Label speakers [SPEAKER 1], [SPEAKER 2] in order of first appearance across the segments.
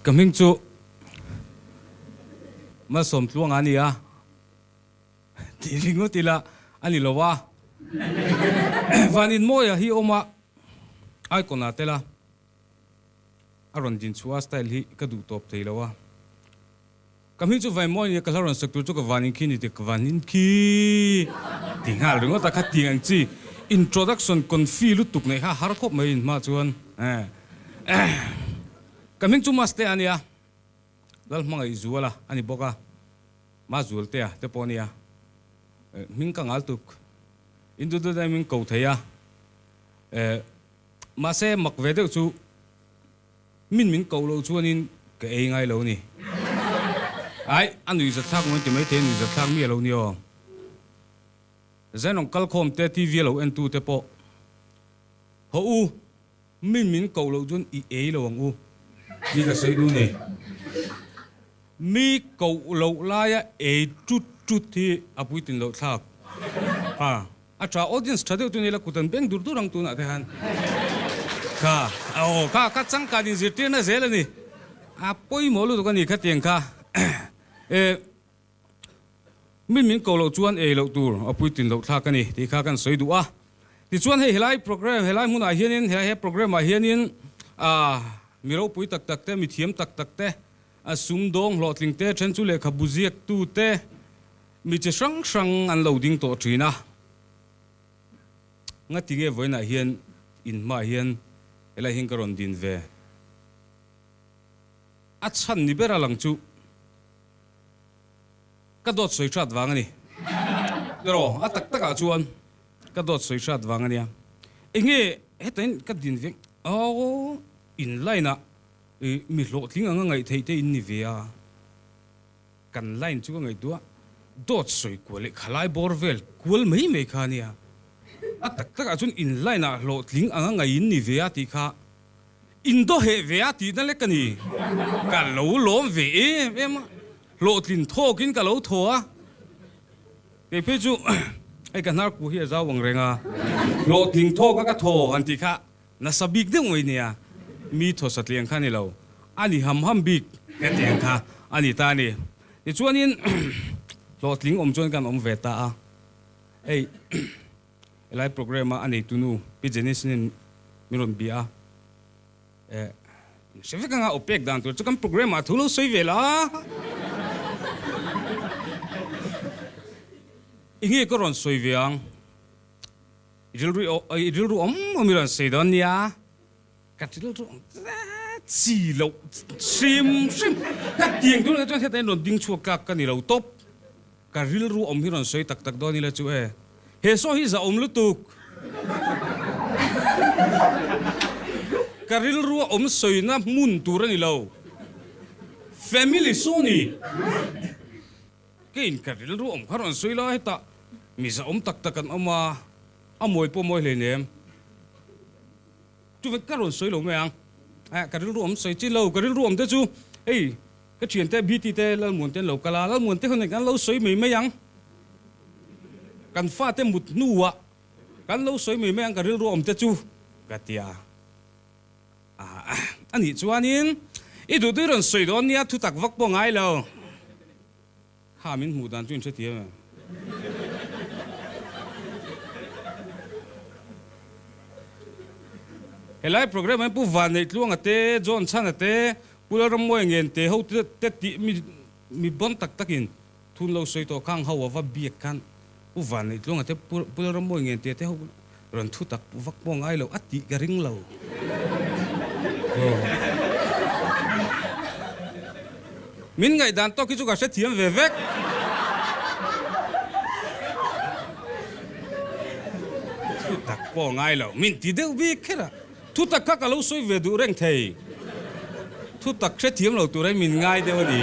[SPEAKER 1] Kaming chu ma som tluang ani a ti ringo tila ani lowa vanin moya hi oma ai kona tela aron din chua style hi ka du top theilowa kaming chu vai moi ni kalaron sector chu ka vanin khi ni te vanin khi tingal ringo ta khati ang chi introduction konfi lu tuk nei ha har khop mai ma chuan kaming chu Maste-A ania dal mangai zuala ani boka ma zulte a te ponia min kangal tuk indu du dai min ko theya ma se mak ve de chu min ko lo chuanin ke ei ngai lo ni ai anui za thak mon ti mai the ni za thak mi lo ni o zenong kal khom te tv lo en tu te po ho u min ko lo chun i ei lo ang u ni ka sei du ni mi ko lo la ya e chút thì apui tin lo thak tra audience thade tu ni la kutan beng dur durang tu na te han ka chang ka din zirtir na zel ni apoi molu to ka ni kha tiang kha min ko lo chuan e lo tur apui tin lo thak ka ni ti kha kan soi du a ti chuan he helai program helai mun a hianin he program a hianin miro pui tak tak te mi thiam tak tak te asum dong hlotling te chen chu le khabuziak tu te mi che sang an loading to trina nga tinge voina hian in ma hian ela hin karon din ve a chan ni bera lang chu ka dot soi chat wangani ro a tak tak a chuan ka dot soi chat wangania enge hetain ka din ve in line a mi lo thing anga ngai thei te in ni ve a kan line chu ngai tua dot soi kwale khalai borvel kwal mai khania a tak tak a chun in line a lo thing anga ngai in ni ve a ti kha in do he ve a ti na le kani ka lo lom ve em lo thin thokin ka lo tho a ke pe chu ai kan nar ku hi za wang renga lo thin tho ka tho an ti kha na sabik de ngoi nia mi tho satliang khani lo ani ham bik ke tiang kha ani ta ni ti chuanin lotling om chuan kan om veta a ei elai program a ani tunu pi jenis nin miron bia sefe kanga opek dan tu chukam program a thulo soi vela ingi koron soi viang idilru om miran seidon nia katil ru chỉ lậu sim các tiền tôi là cho thế này nó đinh chua các cái này lậu top cả ril ru om hiron soi tak tak đó ni là chú he so hi za om lu tuk cả ril ru om soi na mun tu ra ni lâu family so ni cái in cả ril ru om hiron soi lo hết ta mi za om tak tak kan oma amoi po moi le nem chú phải cái rồi soi lo mày cái ril ruộng soi chi lâu cái ril ruộng thế chú cái chuyện thế bt thế là muốn tên lâu cả là muốn thế hôm nay cái lâu soi mấy ăn cái pha thế một nụ cái lâu soi mấy ăn cái ril ruộng thế chú cái tia anh ấy chú anh ít đồ đấy rồi soi đó nia thu tắc vắt bông ai lâu hà mình mù đàn chuyện chơi tia mà helai program ai pu van nei tluang ate John chan ate pularam moi ngen te ho te ti mi bon tak takin thun lo soi to khang ho wa bi kan pu van nei tluang ate pularam moi ngen te ho ron thu tak vak bong ai lo ati ga ring lo min ngai dan to ki chu ga se thiam ve vek thu tak bong ai lo min ti deu bi khera thu tak các lâu soi về đủ rèn thầy thu tak sẽ thiếm lâu tụi đấy mình ngay đâu đi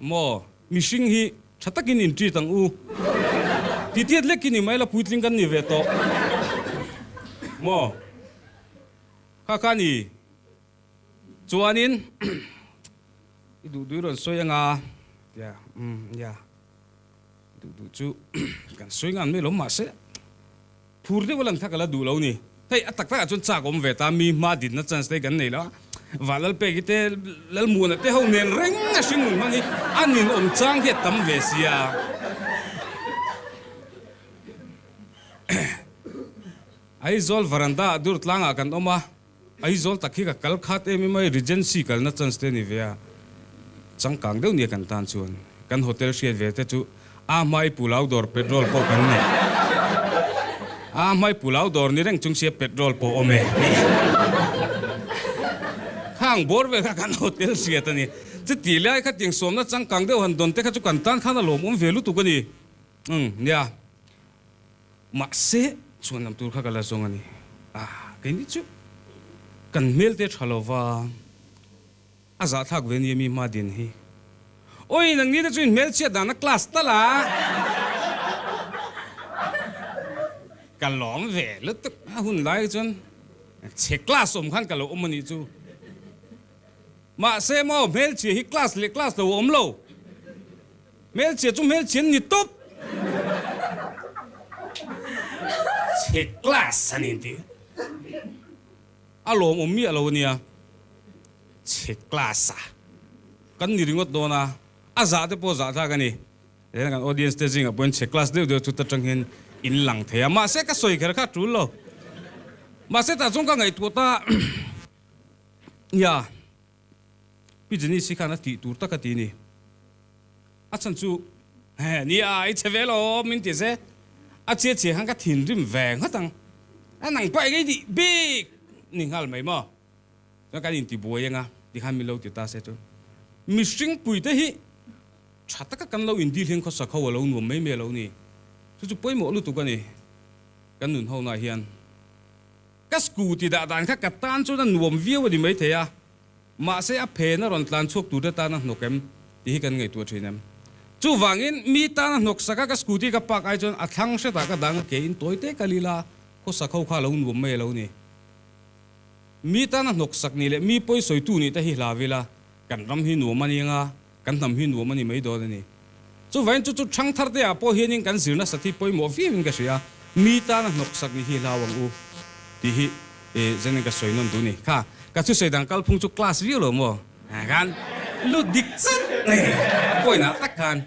[SPEAKER 1] mò mi sinh hi chắc tắc in tri tang u ti tiết lek kini mai là puit linh căn ni về to mò kha ni chuan in đủ đủ rồi soi nga ya đủ chu kan soi ngan me lo ma se phur de walang thakala du lo ni thấy tắc tắc chun cha gom về ta mi ma din na chance te gan nei la và lal pe ki te lal mu na te ho nen reng a sing mun mani anin om chang he tam ve sia ai zol varanda dur tlanga kan oma ai zol takhi ka kal khat e mi mai regency kal na chance te ni ve chang kang deuh ni kan tan chuan kan hotel shia ve te chu a mai pulau dor petrol po kan ne a mai pulau dor ni reng chung sia petrol po ome khang bor ve ka kan hotel shia ta ni chu ti lai kha ting som na chang kang deuh han don te kha chu kan tan khana lom velu tu ka ni nya Maste chuan nam tur kha kala song ani ke ni chu kan mel te thalowa aza thak ve ni mi ma din hi oi nang ni te chuin mel chia da na class ta la kan lom ve lu tu hun lai chuan che class om khan ka lo om ani chu ma se mo mel chi hi class le class lo om lo mel chi chu mel chin ni top che class ani ti alom om mi alo nia che class kan ni ringot do na aza te po za tha ka ni kan audience te jing a point che class de chu ta tang hin in lang the ma se ka soi kher kha tu lo ma se ta chung ka ngai tu ta ya business si khana ti tur ta ka ti ni a chan chu he ni ai che velo min ti se a che che hang ka thin rim veng ha tang a nang pai cái gì big ning hal mai mo cho cái ti boi nga di khan mi lo ti ta se chu mi sing pui te hi chata ka kan lo in di hlen kho sa kho lo nu mai me lo ni chu poi mo lu tu ka ni kan nun ho na hian ka scooty da dan kha ka tan chu na nuam viu di mai the ya ma se a phe na ron tlan chok tu da ta na nokem ti hi kan ngai tu thinem chu wangin mi ta na nok saka ka scooty ka pak ai chon a thang se ta ka dang ke in toite kalila kho sa kho kha lo nu mai lo ni mi ta na nok sak ni le mi poi soi tu ni ta hi la vila kan ram hi nu mani nga kan nam hi nu mani mai do ni chu vain chu thang thar te a po hianin kan sirna sathi poi mo vi in ka sia mi ta na nok sak ni hi lawang u ti hi zenen ka soi non tu ni kha ka chu sei dang kal phung chu class view lo mo kan lu dik chat nei poi na tak kan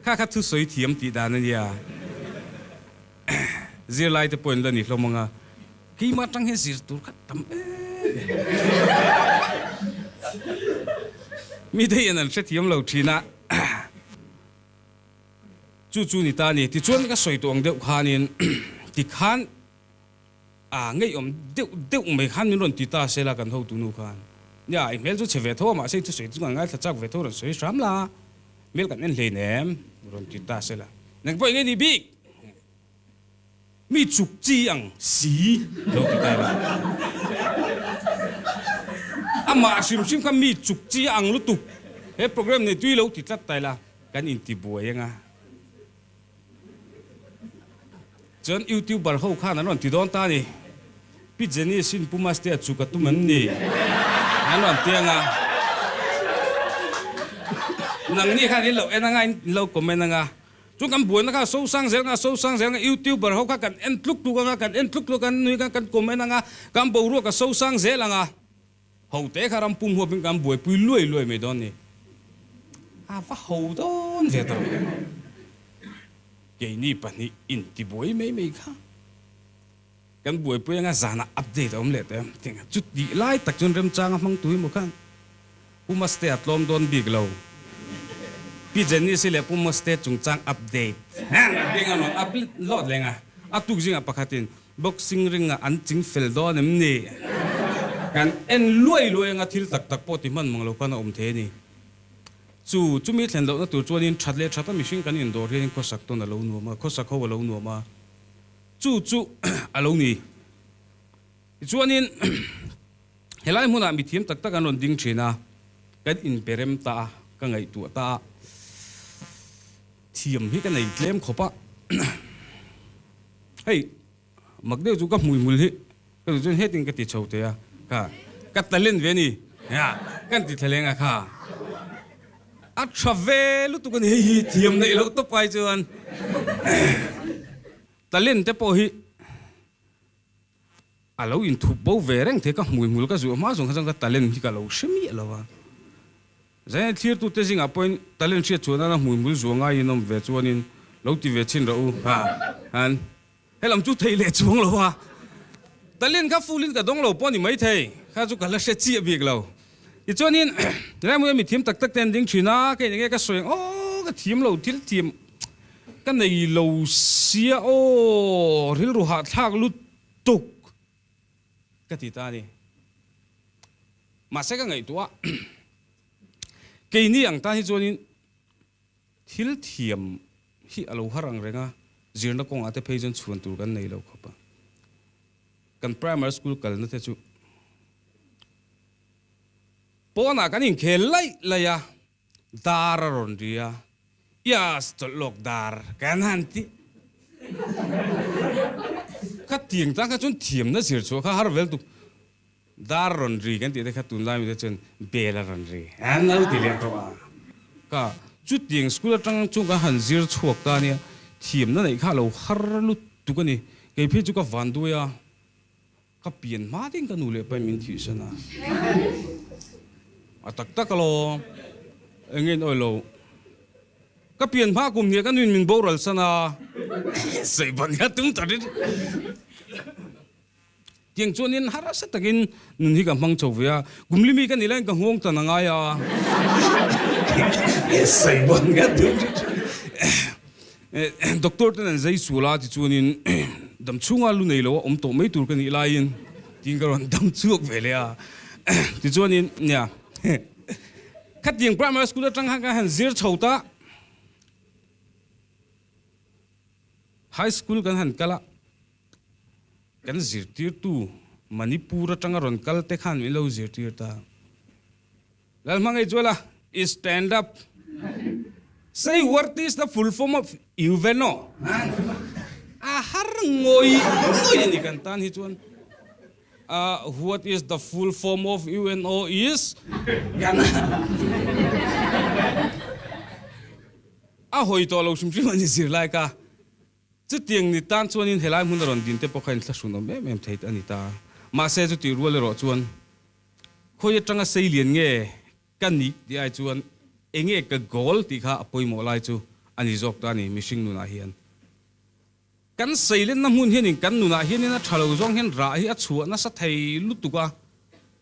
[SPEAKER 1] kha thu soi thiam ti da na ya zir lai te point la ni lo manga ki ma tang he zir tur kha tam mi de yan al thiam lo thina chu ni ta ni ti chuan ka soi tong deuh khanin ti khan ngei om deuh mai khan min ron ti ta se la kan ho tu nu khan ya ai mel chu cheve tho ma se chu soi chu ngai tha chak ve tho ron soi ram la mel kan en le nem ron ti ta se la nang poi nge ni big mi chuk chi ang si lo ti ta la ama sim ka mi chuk chi ang lu tu he program ne tui lo ti tlat tai la kan in ti buai nga chon youtuber ho khan anon ti don ta ni pi jeni sin pu Maste-A chu ka tu man ni anon tianga nang ni khan lo enanga lo comment nga chung kan buai na ka so sang zel nga youtuber ho ka kan en tluk tu nga kan en tluk lu kan nui kan comment nga kan bo ru ka so sang zel nga ho te kharam pum ho bin kan buai pui loi me don ni va ho don ve to cái ni pa ni in ti boi mấy kha kan boi pu nga zana update om le te ting chút di lai tak chun rem chang mang tui mo khan pu Maste-A tlom don big lo pi jeni se le pu Maste-A chung chang update ha ding anon update lot lenga atuk jinga pakhatin boxing ring an ching fel do nem ni kan en loi nga thil tak po ti man mang lo kana om the ni chu mi thlen lo na tur chuan in thatle thata mihring kan in dor hian ko sak to na lo nu ma ko sak ho lo nu ma chu alo ni chuan in helai huna mi thiam tak an on ding thina kan in perem ta ka ngai tu ta thiam hi ka nei tlem khopa hey magdeu chu ka mul hi ka chu heting ka ti chote ya ka talent ve ni ya kan ti thalenga kha a travel tu kan hi thiam nei lo to pai chuan talent te po hi alo in thu bo ve reng the ka mul ka zu ma zong ka talent hi ka lo shemi lawa zai thir tu te zinga point talent che chuna na mul zuanga inom ve chuanin lo ti ve chin ro ha han helam chu thei le chuang lawa talent ka fulin ka dong lo poni mai thei kha chu ka la she chi bik lo i chuanin ra mu mi thim tak tak ten ding china ke nge ka soeng o ka thim lo thil thim ka nei lo sia o ril ru ha thak lu tuk ka ti ta ni ma se ka ngai tua ke ni ang ta hi chuanin thil thiam hi alo harang renga zirna kong ate phejon chuan tur kan nei lo khopa kan primary school kal na te chu pona kan in khel lai laya dara ron ria yas to lok dar kan hanti ka tiang ta ka chun thiam na zir chu kha har vel tu dar ron ri kan ti te kha tun lai mi te chen bela ron ri an nau ti le ko ka chu tiang school atang chu ka han zir chuak ta nia thiam na nei kha lo har lu tu ka ni ke phi chu ka van du ya ka pian ma ding ka nu le pa min thi sana atak tak lo engin oi lo ka pian pha kum ni ka nun min boral sana sei ban ya tum ta ri tiang chuanin harasa takin nun hi ka mang chovia gumlimi ka nilang ka ngong ta na nga ya sei ban ya tum doctor tan zai sula ti chuanin dam chunga lu nei lo om to mai tur ka ni lain ting ka ron dam chuak vele a ti chuanin nya khat ding primary school atang ha ka han zir chhota high school kan han kala kan zir tir tu manipur atanga ron kal te khan mi lo zir tir ta lal mangai chola stand up say what is the full form of uveno a har ngoi ni kan tan hi chuan what is the full form of UNO is gan a hoi to lo sim sim ani zir lai ka chu tiang ni tan chuan in helai mun ron din te pokhain thla suno me mem theit ani ta ma se chu ti rual ro chuan khoi atanga sei lian nge kan ni ti ai chuan enge ka gol ti kha apoi mo lai chu ani jok ta ni mishing nu na hian kan seilen na mun hian in kan nu na hian in a thalo zong hen ra hi a chua na sa thei lu tu ka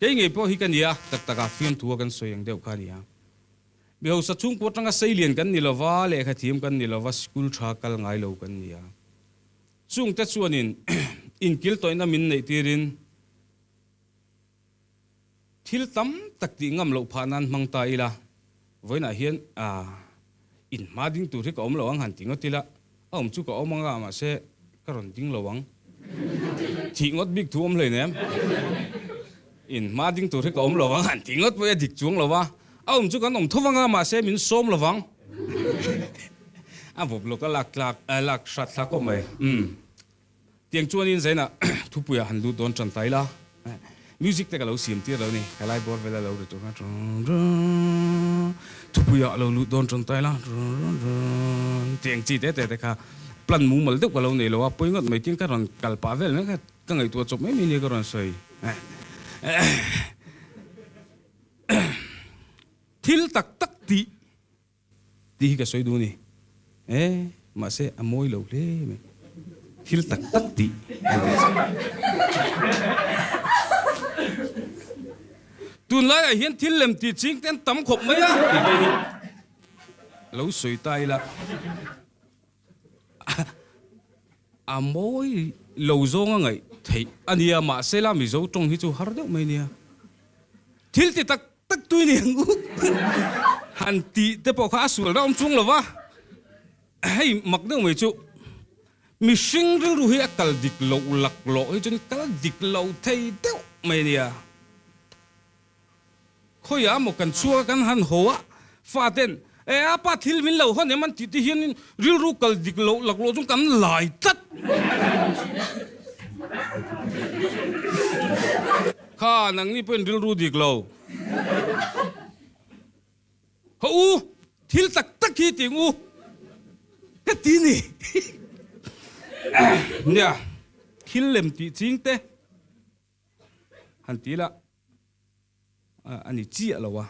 [SPEAKER 1] ke nge po hi kan ya tak taka fiam tu kan soyang deu kha ni ya bi ho sa chung ko tanga seilian kan ni lova le kha thim kan ni lova school tha kal ngai lo kan ni ya chung te chuanin in kil toina min nei tirin thil tam tak ti ngam lo phanan mangta ila voina hian in ma ding tu ri ka om lo ang han tingo tila om chu ka omanga ma se karon ding lowang thi ngot big thu om le nem in ma ding tu ri ka om lowang han thi ngot we dik chuang lowa om chu kan om thowanga ma se min som lowang a bob lo ka lak shat thla ko mai tiang chuan in zaina thu puya han lu don chan tai la music te ka lo sim tir lo ni kalai bor vela lo ri to na thu puya lo lu don chan tai la tiang chi te kha plan mu mal de ka lo nei lo a poi ngot mai ting ka ron kal pa vel na ka ngai tu chop mai mi ni ka ron soi thil tak tak ti ka soi du ni ma se amoi lo le me thil tak tak ti tun lai hian thil lem ti ching ten tam khop mai a lo soi tai la amoi lo zong ngai thei ania ma se la mi zo tong hi chu har deuh mai nia thil ti tak tak tu ni ngu han ti te po kha sul ram chung lova hei mak deuh mai chu mi sing ru hi akal dik lo lak lo hi chun kal dik lo thei deuh mai nia khoya mo kan chua kan han hoa fa ten apa thil min lo hon man ti hian ril ru kal dik lo lak lo chung kan lai tat kha nang ni pen ril ru dik lo ho thil tak tak hi tingu ka ti ni nya thil lem ti ching te han ti la ani chia lawa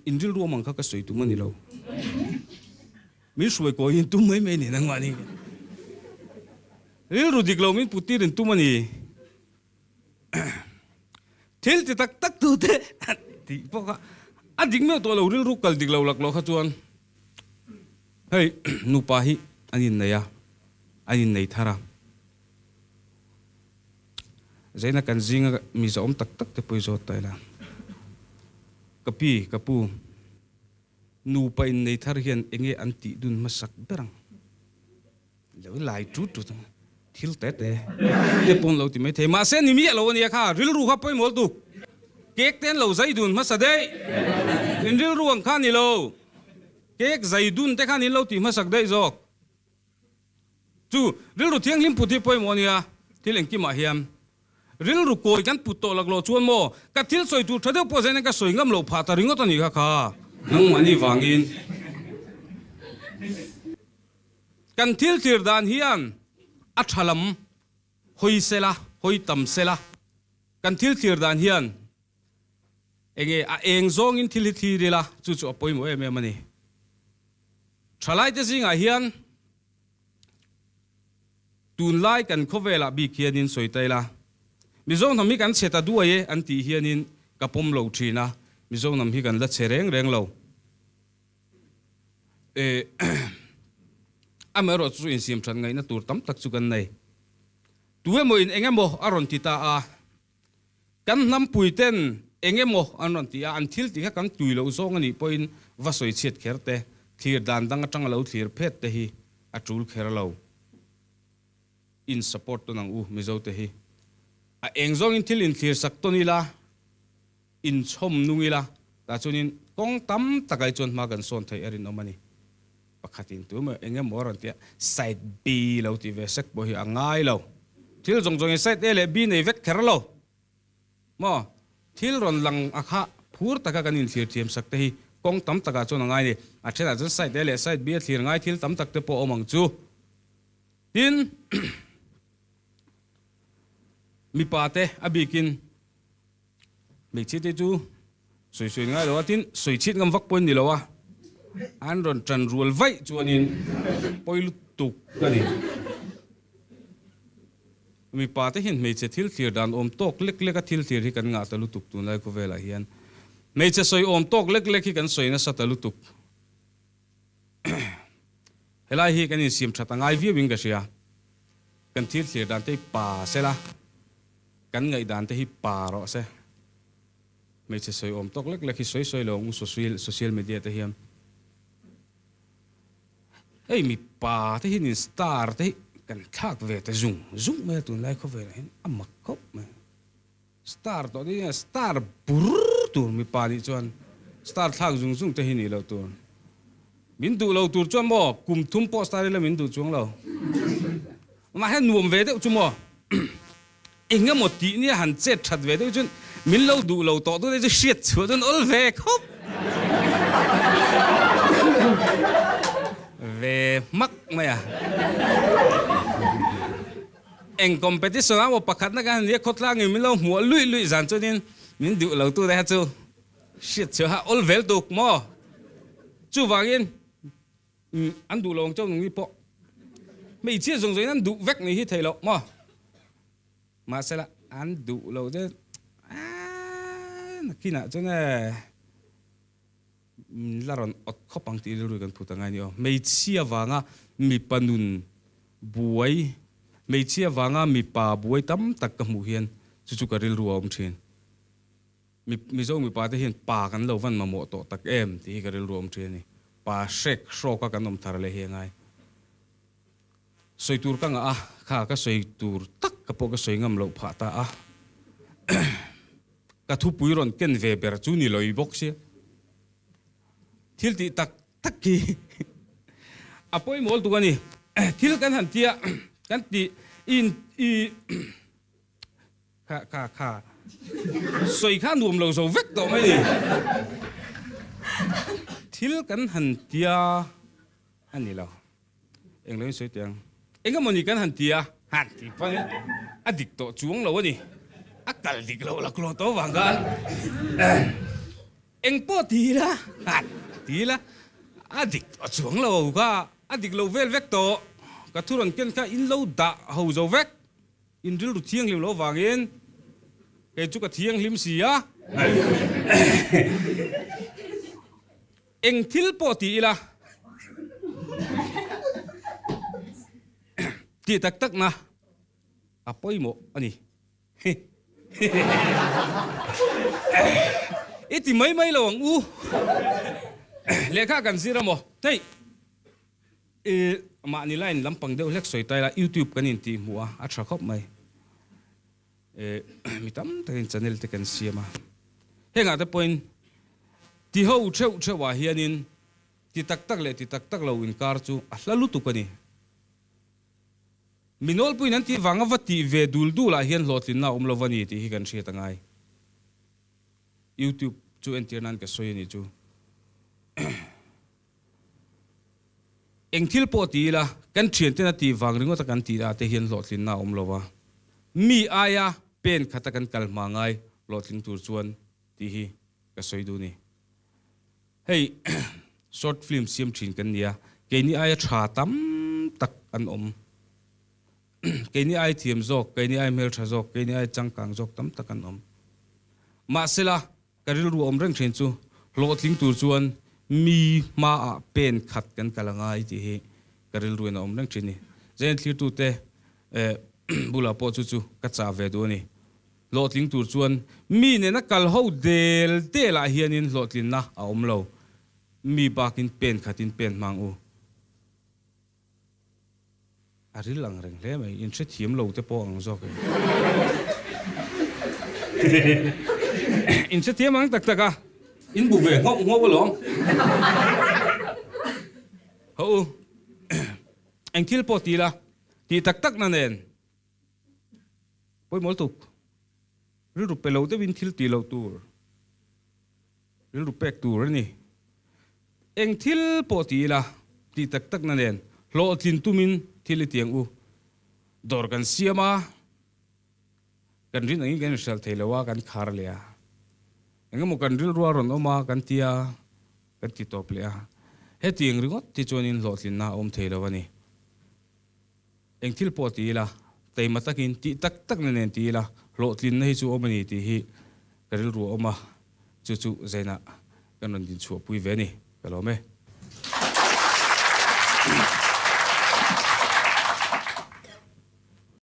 [SPEAKER 1] injil ru mang kha ka soi tu mani lo mi suai ko in tu mai mai ni nang mani ril ru dik lo min puti rin tu mani thil ti tak tak tu te ti poka ading me to lo ril ru kal dik lo lak lo kha chuan hei nu pa hi anin naya anin nei thara zaina kan zinga mi za om tak tak te poi zo tai la kapi kapu nu pa in nei thar hian enge anti dun masak berang lo lai tu tu thil te te pon lo ti me the ma se ni mi lo ni kha ril ru kha poi mol tu kek ten lo zai dun ma sa dei in ril ru ang kha ni lo kek zai dun te kha ni lo ti ma sak dei zok chu ril ru thiang lim puthi poi mo nia thil eng ki ma hiam ril ru koi kan putto lak lo chuan mo ka thil soi tu thadeu po zen ka soi ngam lo pha ta ringot ani kha kha nang mani wangin kan thil tir dan hian a thalam hoi sela hoi tam sela kan thil tir dan hian enge a eng zong in thil thi rila chu chu poi mo em mani thalai te zinga hian tun lai kan khovela bi khianin soitaila mizong nam hi kan cheta duaye an ti hianin kapom lo thina mizong nam hi kan la chereng reng lo amero chu in sim than ngai na tur tam tak chu kan nei tuwe mo in engemo aron ti ta a kan nam puiten engemo anon ti a an thil ti ka kan tui lo zong ani poin va soi chet kherte thir dan dang atang lo thir phet te hi atul kher lo in support to nang u mizo te hi a engzong in thil in thlir sak to ni la in chom nungila ta chunin kong tam takai chon ma kan son thai erin omani pakhatin tu ma engem moron tia side b lo ti ve sek bo hi angai lo thil jong jong side a le b nei vek kher lo mo thil ron lang akha phur taka kan in thlir thiam sak te hi kong tam taka chon angai ni a thela jon side a le side b thlir ngai thil tam tak te po omang chu tin mi pate abikin mi chite chu soi soi ngai lo tin soi chit ngam vak pon ni lo wa an ron tran rual vai chuanin poilu tuk kani mi pate hin me che thil thlir dan om tok lek lek a thil thlir hi kan nga ta lu tuk tu lai ko vela hian me che soi om tok lek lek hi kan soi na sa ta lu tuk helai hi kan in sim thata ngai vi wing ka sia kan thil thlir dan te pa sela kan ngai dan te hi pa ro se me che soi om tok lek lek hi soi soi lo ngu social media te hiam ei mi pa te hin star te kan thak ve te zung me tun lai kho ve hin amak khop me star to ni star bur tu mi pa ni chuan star thak zung te hi ni lo tu min du lo tur chuan mo kum thum po star le min du chuang lo ma hen nuam ve te chu mo engem mo ti ni han che that ve te chun min lo du lo to tu de shit chu don ol ve khop ve mak maya eng competition a pakhat na kan ye khotla ngi min lo mu lui zan chunin min du lo tu de ha chu shit chu ha ol vel tuk mo chu wangin an du long chau ngi po mei chia zong zoi nan du vek ni hi thei lo mo ma se la an du lo de kina chune laron ot khopang ti lu kan phuta ngai ni o mei chia wanga mi panun buai mei chia wanga mi pa buai tam tak ka mu hian chu ka ril ruam thin mi zo mi pa te hian pa kan lo van ma mo to tak em ti ka ril ruam thin ni pa shek shro ka kan om thar le he ngai soi tur ka nga a kha ka soi tur tak ka po ka soi ngam lo pha ta a ka thu pui ron ken ve ber chu ni loi bok se thil ti tak tak ki apoi mol tu ani thil kan han tia kan ti in i kha soi kha nuam lo zo vek to mai ni thil kan han tia ani lo eng loi soi tiang engam moni kan han tia han ti pang adik to chuang lo ani akal dik lo la klo to wangan eng po ti la adik chuang lo ka adik lo vel vek to ka thuran ken ka in lo da ho zo vek in ril ru thiang lim lo wangin ke chu ka thiang lim si a eng thil po ti la ti tak tak na apoi mo ani iti mai lo ang u lekha kan sira mo hey ma ni line lampang deuh lek soi tai la YouTube kanin ti muwa a tha khop mai mi tam takin channel te kan siama henga te point ti ho cheu wa hianin ti tak tak lo in kar chu a hlalu tu kani minol puin an ti wanga vati ve dul la hian hlotlin na lo wani ti hi kan hria tangai YouTube chu entirnan ka soi ni chu eng thil po ti la kan thian te na ti wang ringo ta kan ti da te hian hlotlin na lo wa mi aya pen khata kan kal mangai hlotlin tur chuan ti hi ka soi du ni hey short film siam thin kan nia ke ni aya tha tam tak an om ke ni ai thiam zok ke ni ai mel tha zok ke ni ai changkang zok tam tak an om Maste-A karil ru om reng thin chu hlothling tur chuan mi ma a pen khat kan kalangai ti hi karil ru na om reng thin ni zen thlir tu te bula po chu ka cha ve du ni hlothling tur chuan mi ne na kal ho del te la hianin hlotlin na a om lo mi bakin pen khatin pen mang u aril lang reng hle mai in thret hiam lo te po ang zok in thret hiam ang tak taka in bu ve ngop long ho anh thil po ti la ti tak na nen poi mol tuk ril ru pe lo te win thil ti lo tur ril ru pek tur ni eng thil po ti la ti tak na nen hlo thin tumin thil tiang u dor kan siama kan rin ang gen sel theilawa kan khar lea engamo kan ril ruwa ron oma kan tia kan ti top lea he tiang ringot ti chonin hlo thin na om theilawani eng thil po ti la tei matakin ti tak na nen ti la hlo thin na hi chu omani ti hi karil ru oma chu zaina kan ron din chu pui ve ni kalome